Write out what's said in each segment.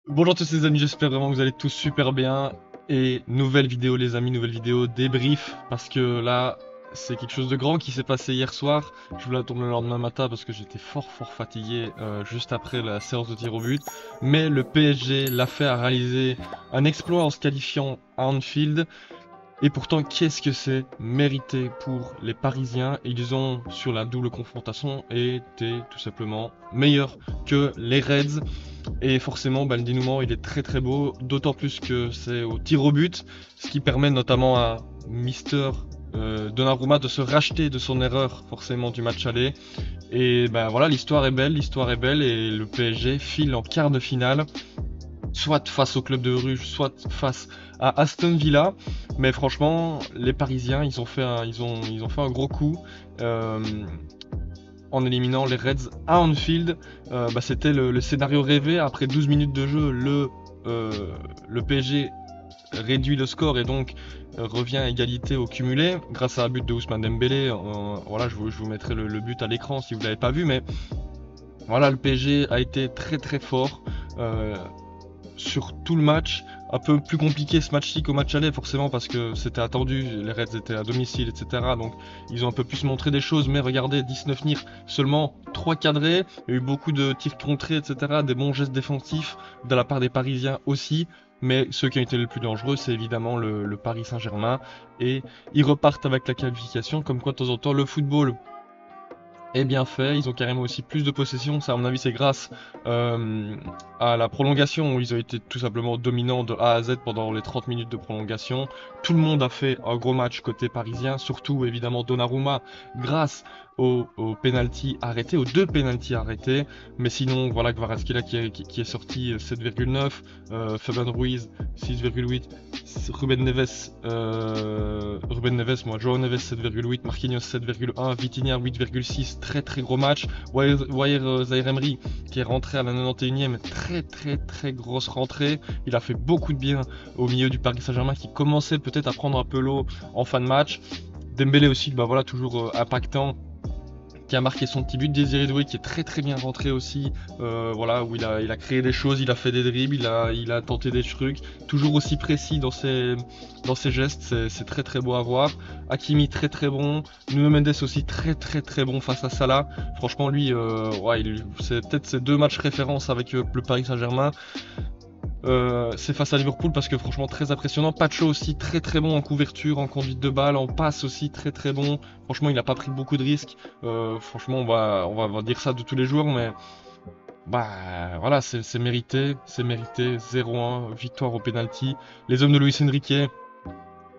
Bonjour à tous les amis, j'espère vraiment que vous allez tous super bien. Et nouvelle vidéo les amis, nouvelle vidéo débrief, parce que là, c'est quelque chose de grand qui s'est passé hier soir. Je voulais attendre le lendemain matin parce que j'étais fort fatigué juste après la séance de tir au but. Mais le PSG l'a fait, à réaliser un exploit en se qualifiant à Anfield. Et pourtant, qu'est-ce que c'est mérité pour les Parisiens? Ils ont, sur la double confrontation, été tout simplement meilleurs que les Reds. Et forcément, le dénouement, il est très beau, d'autant plus que c'est au tir au but, ce qui permet notamment à Mister Donnarumma de se racheter de son erreur forcément du match aller. Et voilà, l'histoire est belle et le PSG file en quart de finale, soit face au club de Bruges, soit face à Aston Villa. Mais franchement, les Parisiens, ils ont fait un gros coup. Euh, en éliminant les Reds à Anfield. C'était le scénario rêvé. Après 12 minutes de jeu, le PSG réduit le score et donc revient à égalité au cumulé grâce à un but de Ousmane Dembélé. Voilà, je vous mettrai le but à l'écran si vous ne l'avez pas vu, mais voilà, le PSG a été très fort. Sur tout le match. Un peu plus compliqué ce match-ci qu'au match aller, forcément, parce que c'était attendu, les Reds étaient à domicile, etc. Donc ils ont un peu plus montré des choses, mais regardez, 19 tirs, seulement 3 cadrés, il y a eu beaucoup de tirs contrés, etc. Des bons gestes défensifs de la part des Parisiens aussi. Mais ceux qui ont été le plus dangereux, c'est évidemment le Paris Saint-Germain. Et ils repartent avec la qualification, comme quoi de temps en temps, le football est bien fait. Ils ont carrément aussi plus de possession. Ça, à mon avis, c'est grâce euh, à la prolongation où ils ont été tout simplement dominants de A à Z pendant les 30 minutes de prolongation. Tout le monde a fait un gros match côté parisien, surtout évidemment Donnarumma, grâce au penalty arrêté, aux deux penalty arrêtés. Mais sinon, voilà, Kvaratskhelia qui est sorti 7,9, Fabian Ruiz 6,8, Ruben Neves, moi, Joao Neves 7,8, Marquinhos 7,1, Vitinha 8,6, très gros match. Wire Zaïre Emery qui est rentré à la 91e, très grosse rentrée. Il a fait beaucoup de bien au milieu du Paris Saint-Germain qui commençait peut-être à prendre un peu l'eau en fin de match. Dembélé aussi, voilà, toujours impactant, qui a marqué son petit but. Désiré Doué qui est très bien rentré aussi, voilà, où il a créé des choses, il a fait des dribbles, il a tenté des trucs, toujours aussi précis dans ses gestes, c'est très beau à voir. Hakimi très bon, Nuno Mendes aussi très bon face à Salah. Franchement lui, ouais, c'est peut-être ses deux matchs référence avec le Paris Saint-Germain. C'est face à Liverpool parce que franchement très impressionnant. Pacho aussi très bon en couverture, en conduite de balle, en passe aussi très bon. Franchement il n'a pas pris beaucoup de risques. Franchement on va dire ça de tous les jours, mais voilà, c'est mérité. 0-1, victoire au penalty. Les hommes de Luis Enrique,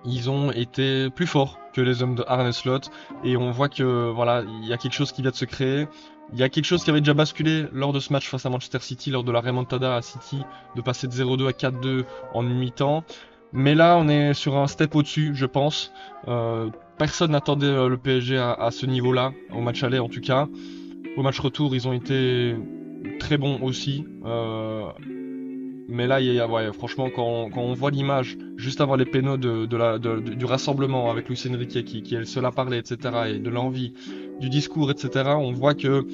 ils ont été plus forts que les hommes de Arne Slot et on voit que voilà, il y a quelque chose qui vient de se créer. Il y a quelque chose qui avait déjà basculé lors de ce match face à Manchester City, lors de la remontada à City, de passer de 0-2 à 4-2 en une mi-temps. Mais là, on est sur un step au-dessus, je pense. Personne n'attendait le PSG à ce niveau-là, au match aller en tout cas. Au match retour, ils ont été très bons aussi. Mais là, ouais, franchement, quand on voit l'image juste avant les pénaux du rassemblement avec Luis Enrique qui est le seul à parler, etc., et de l'envie, du discours, etc., on voit que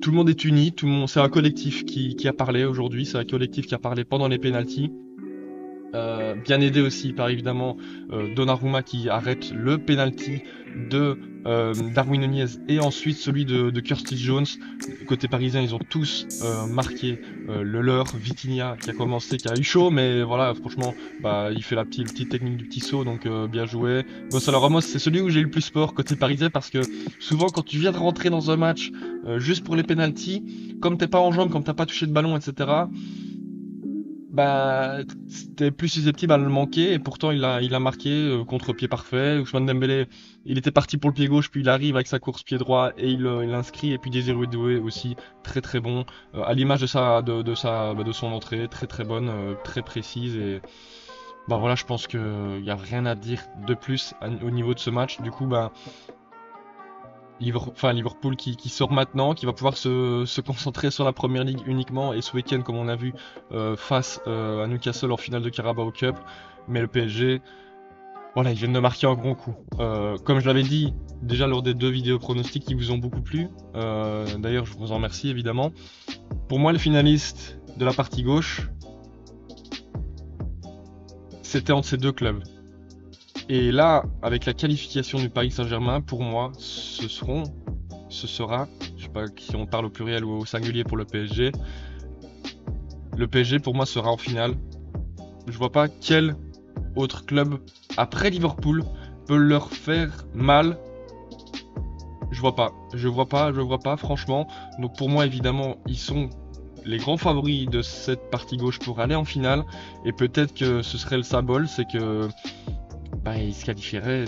tout le monde est uni, c'est un collectif qui a parlé aujourd'hui, c'est un collectif qui a parlé pendant les pénaltys. Bien aidé aussi par évidemment Donnarumma qui arrête le penalty de Darwin Nunez et ensuite celui de Curtis Jones. Côté parisien, ils ont tous marqué le leur. Vitinha qui a commencé, qui a eu chaud, mais voilà, franchement, il fait la petite technique du petit saut, donc bien joué. Gonzalo Ramos, c'est celui où j'ai eu le plus peur côté parisien parce que souvent quand tu viens de rentrer dans un match juste pour les penalties, comme t'es pas en jambes, comme t'as pas touché de ballon, etc., t'es plus susceptible à le manquer et pourtant il a marqué contre-pied parfait. Ousmane Dembélé, il était parti pour le pied gauche puis il arrive avec sa course pied droit et il inscrit. Et puis Désiré Doué aussi très bon, à l'image de son entrée très bonne, très précise. Et voilà, je pense que y a rien à dire de plus au niveau de ce match. Du coup Liverpool qui sort maintenant, qui va pouvoir se concentrer sur la première ligue uniquement et ce week-end comme on a vu face à Newcastle en finale de Carabao Cup. Mais le PSG, voilà, ils viennent de marquer un grand coup. Comme je l'avais dit déjà lors des deux vidéos pronostics qui vous ont beaucoup plu, d'ailleurs je vous en remercie évidemment. Pour moi les finalistes, de la partie gauche, c'était entre ces deux clubs. Et là, avec la qualification du Paris Saint-Germain, pour moi, ce sera, je sais pas si on parle au pluriel ou au singulier pour le PSG pour moi sera en finale. Je vois pas quel autre club, après Liverpool, peut leur faire mal. Je vois pas, franchement. Donc pour moi, évidemment, ils sont les grands favoris de cette partie gauche pour aller en finale. Et peut-être que ce serait le symbole, c'est que ils se qualifieraient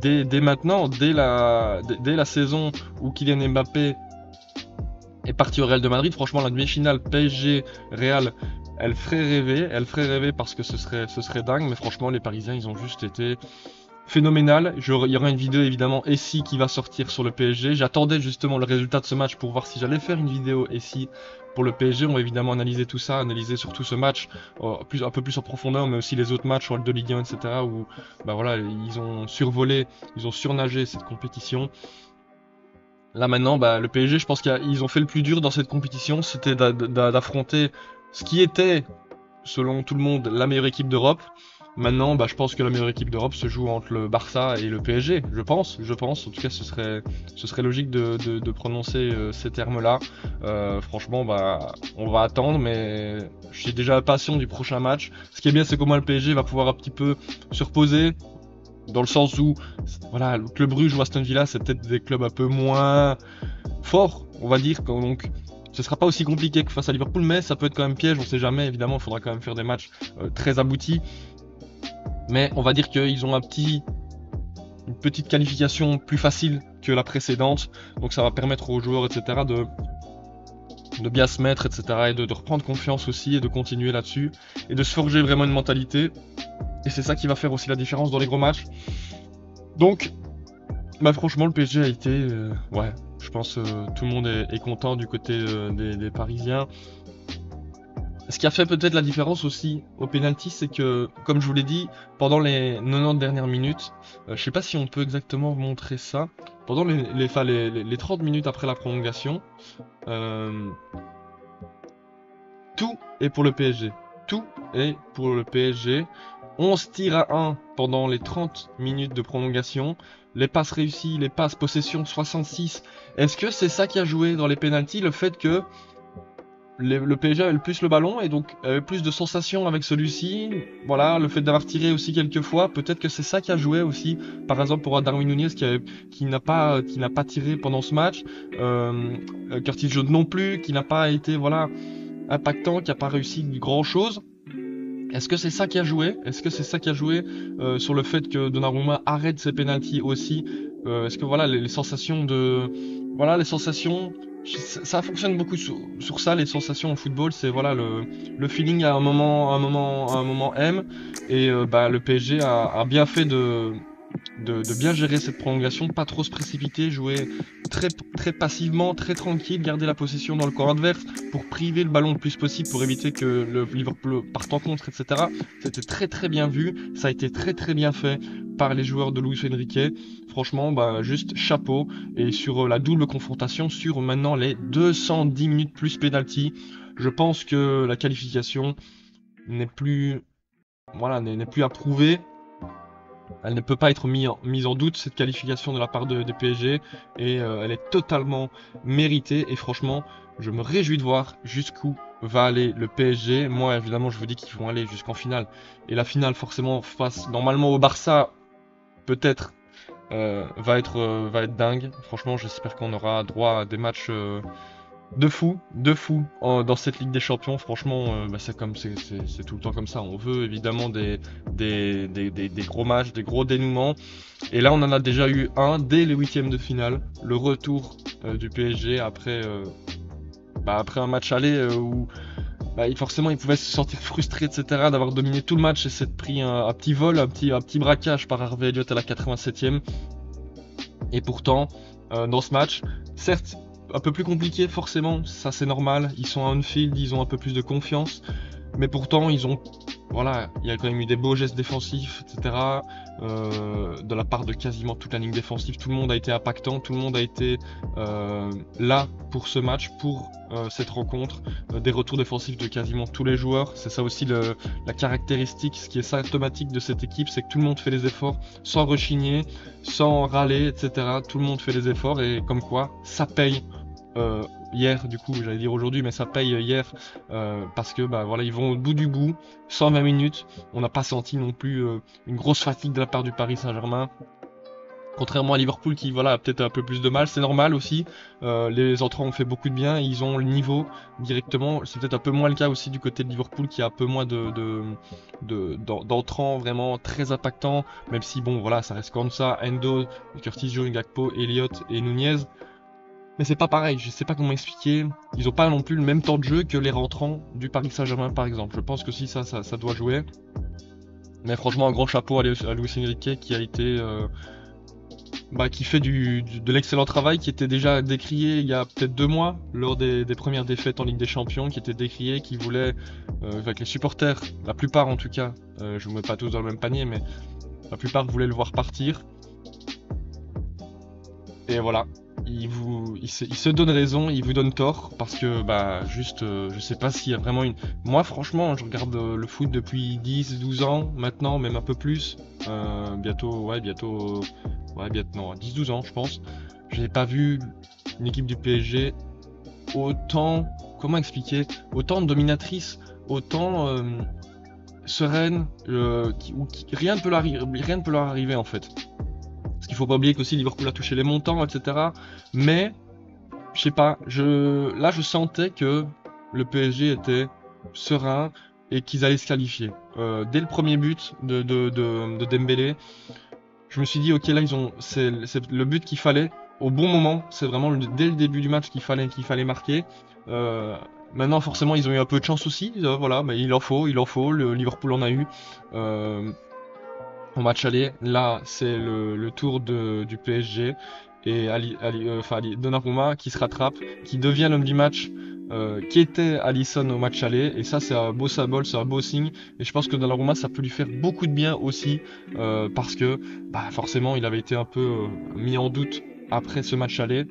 dès maintenant, dès la saison où Kylian Mbappé est parti au Real de Madrid. Franchement, la demi-finale PSG-Real, elle ferait rêver parce que ce serait dingue. Mais franchement, les Parisiens, ils ont juste été phénoménal. Il y aura une vidéo évidemment SI qui va sortir sur le PSG. J'attendais justement le résultat de ce match pour voir si j'allais faire une vidéo SI pour le PSG. On va évidemment analyser tout ça, analyser surtout ce match un peu plus en profondeur, mais aussi les autres matchs de Ligue 1, etc. où voilà, ils ont survolé, ils ont surnagé cette compétition. Là maintenant, le PSG, je pense qu'ils ont fait le plus dur dans cette compétition, c'était d'affronter ce qui était, selon tout le monde, la meilleure équipe d'Europe. Maintenant, je pense que la meilleure équipe d'Europe se joue entre le Barça et le PSG, je pense. En tout cas, ce serait logique de prononcer ces termes-là. Franchement, on va attendre, mais je suis déjà impatient du prochain match. Ce qui est bien, c'est qu'au moins le PSG va pouvoir un petit peu se reposer, dans le sens où, voilà, le Club Brugge ou Aston Villa, c'est peut-être des clubs un peu moins forts, on va dire. Donc, ce sera pas aussi compliqué que face à Liverpool, mais ça peut être quand même piège, on sait jamais. Évidemment, il faudra quand même faire des matchs très aboutis. Mais on va dire qu'ils ont une petite qualification plus facile que la précédente. Donc ça va permettre aux joueurs, etc. de bien se mettre, etc. Et de reprendre confiance aussi et de continuer là-dessus. Et de se forger vraiment une mentalité. Et c'est ça qui va faire aussi la différence dans les gros matchs. Donc, franchement, le PSG a été... je pense tout le monde est content du côté des Parisiens. Ce qui a fait peut-être la différence aussi au penalty, c'est que, comme je vous l'ai dit, pendant les 90 dernières minutes, je sais pas si on peut exactement montrer ça, pendant les 30 minutes après la prolongation, tout est pour le PSG. Tout est pour le PSG. 11 tirs à 1 pendant les 30 minutes de prolongation. Les passes réussies, les passes possession 66. Est-ce que c'est ça qui a joué dans les penalties, le fait que le PSG avait le plus le ballon et donc avait plus de sensations avec celui-ci. Voilà, le fait d'avoir tiré aussi quelques fois, peut-être que c'est ça qui a joué aussi. Par exemple pour Darwin Nunez qui n'a pas tiré pendant ce match, Curtis Jones non plus, qui n'a pas été impactant, qui n'a pas réussi grand chose. Est-ce que c'est ça qui a joué? Sur le fait que Donnarumma arrête ses pénaltys aussi? Est-ce que les sensations ça fonctionne beaucoup sur ça, les sensations au football, c'est le feeling à un moment M, et le PSG a bien fait de bien gérer cette prolongation, pas trop se précipiter, jouer très, très passivement, très tranquille, garder la possession dans le camp adverse pour priver le ballon le plus possible, pour éviter que le Liverpool parte en contre, etc. C'était très très bien vu, ça a été très très bien fait par les joueurs de Luis Enrique. Franchement, juste chapeau. Et sur la double confrontation, sur maintenant les 210 minutes plus penalty, je pense que la qualification n'est plus approuvée. Elle ne peut pas être mise en doute, cette qualification de la part des PSG, et elle est totalement méritée. Et franchement, je me réjouis de voir jusqu'où va aller le PSG. Moi, évidemment, je vous dis qu'ils vont aller jusqu'en finale. Et la finale, forcément, face normalement au Barça, peut-être, va être dingue. Franchement, j'espère qu'on aura droit à des matchs de fou dans cette Ligue des Champions. Franchement, c'est tout le temps comme ça. On veut évidemment des gros matchs, des gros dénouements. Et là, on en a déjà eu un dès les huitièmes de finale. Le retour du PSG après un match aller où forcément il pouvait se sentir frustré, etc. d'avoir dominé tout le match et s'être pris un petit vol, un petit braquage par Harvey Elliott à la 87e. Et pourtant, dans ce match, certes, un peu plus compliqué forcément, ça c'est normal, ils sont à Anfield, ils ont un peu plus de confiance, mais pourtant ils ont voilà, il y a quand même eu des beaux gestes défensifs, etc. De la part de quasiment toute la ligne défensive. Tout le monde a été impactant, tout le monde a été là pour ce match, pour cette rencontre. Des retours défensifs de quasiment tous les joueurs. C'est ça aussi la caractéristique, ce qui est symptomatique de cette équipe, c'est que tout le monde fait les efforts sans rechigner, sans râler, etc. Tout le monde fait les efforts et comme quoi, ça paye. Hier, du coup, j'allais dire aujourd'hui, mais ça paye hier parce que bah voilà, ils vont au bout du bout, 120 minutes. On n'a pas senti non plus une grosse fatigue de la part du Paris Saint-Germain. Contrairement à Liverpool qui voilà a peut-être un peu plus de mal, c'est normal aussi. Les entrants ont fait beaucoup de bien, ils ont le niveau directement. C'est peut-être un peu moins le cas aussi du côté de Liverpool qui a un peu moins d'entrants vraiment très impactants. Même si bon voilà, ça reste comme ça. Endo, Curtis Jones, Gakpo, Elliott et Nunez. Mais c'est pas pareil, je sais pas comment expliquer. Ils ont pas non plus le même temps de jeu que les rentrants du Paris Saint-Germain par exemple. Je pense que si ça doit jouer. Mais franchement, un grand chapeau à Luis Enrique qui a été qui fait de l'excellent travail, qui était déjà décrié il y a peut-être 2 mois lors des premières défaites en Ligue des Champions, qui était décrié, qui voulait, avec les supporters, la plupart en tout cas, je vous mets pas tous dans le même panier, mais la plupart voulaient le voir partir. Et voilà, il se donne raison, il vous donne tort, parce que je sais pas s'il y a vraiment une... Moi franchement, je regarde le foot depuis 10-12 ans maintenant, même un peu plus, bientôt, non, 10-12 ans je pense. J'ai pas vu une équipe du PSG autant, comment expliquer, autant dominatrice, autant sereine, rien ne peut leur arriver en fait. Parce qu'il faut pas oublier qu'aussi Liverpool a touché les montants, etc. Mais, je sais pas, là je sentais que le PSG était serein et qu'ils allaient se qualifier. Dès le premier but de Dembélé, je me suis dit ok là c'est le but qu'il fallait au bon moment. C'est vraiment dès le début du match qu'il fallait marquer. Maintenant forcément ils ont eu un peu de chance aussi. Voilà, mais il en faut. Le Liverpool en a eu. Au match aller, là c'est le tour du PSG et Donnarumma qui se rattrape, qui devient l'homme du match, qui était Alisson au match aller, et ça c'est un beau symbole, c'est un beau signe, et je pense que Donnarumma ça peut lui faire beaucoup de bien aussi, parce que forcément il avait été un peu mis en doute après ce match aller.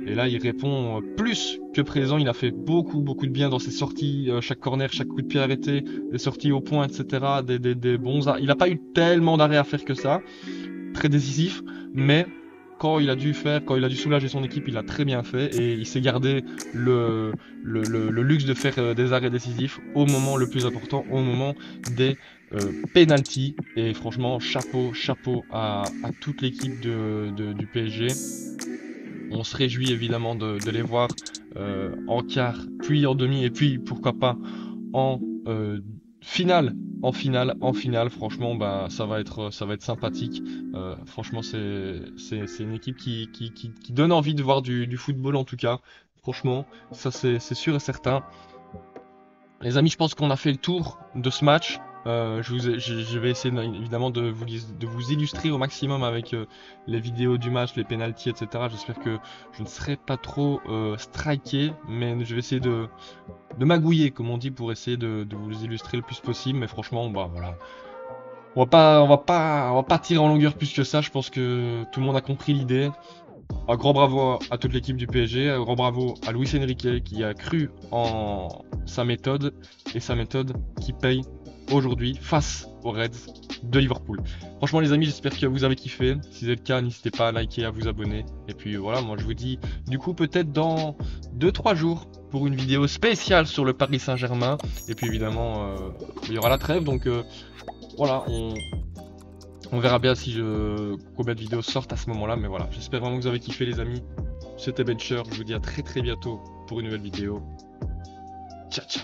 Et là, il répond plus que présent. Il a fait beaucoup de bien dans ses sorties, chaque corner, chaque coup de pied arrêté, des sorties au point, etc. Des bons arrêts. Il n'a pas eu tellement d'arrêts à faire que ça. Très décisif. Mais quand il a dû soulager son équipe, il a très bien fait. Et il s'est gardé le luxe de faire des arrêts décisifs au moment le plus important, au moment des penalties. Et franchement, chapeau à toute l'équipe du PSG. On se réjouit évidemment de les voir en quart, puis en demi, et puis pourquoi pas en finale. En finale, franchement, ça va être sympathique. Franchement, c'est une équipe qui donne envie de voir du football en tout cas. Franchement, ça c'est sûr et certain. Les amis, je pense qu'on a fait le tour de ce match. Je vais essayer évidemment de vous illustrer au maximum avec les vidéos du match, les pénaltys, etc. J'espère que je ne serai pas trop striké, mais je vais essayer de magouiller, comme on dit, pour essayer de vous illustrer le plus possible. Mais franchement, voilà. On va pas tirer en longueur plus que ça. Je pense que tout le monde a compris l'idée. Un grand bravo à toute l'équipe du PSG, un grand bravo à Luis Enrique qui a cru en sa méthode, et sa méthode qui paye aujourd'hui face aux Reds de Liverpool. Franchement les amis, j'espère que vous avez kiffé. Si c'est le cas, n'hésitez pas à liker, à vous abonner. Et puis voilà, moi je vous dis du coup peut-être dans 2-3 jours pour une vidéo spéciale sur le Paris Saint-Germain. Et puis évidemment, il y aura la trêve, donc voilà, on verra bien combien de vidéos sortent à ce moment-là, mais voilà, j'espère vraiment que vous avez kiffé les amis. C'était Bencher, je vous dis à très bientôt pour une nouvelle vidéo. Ciao.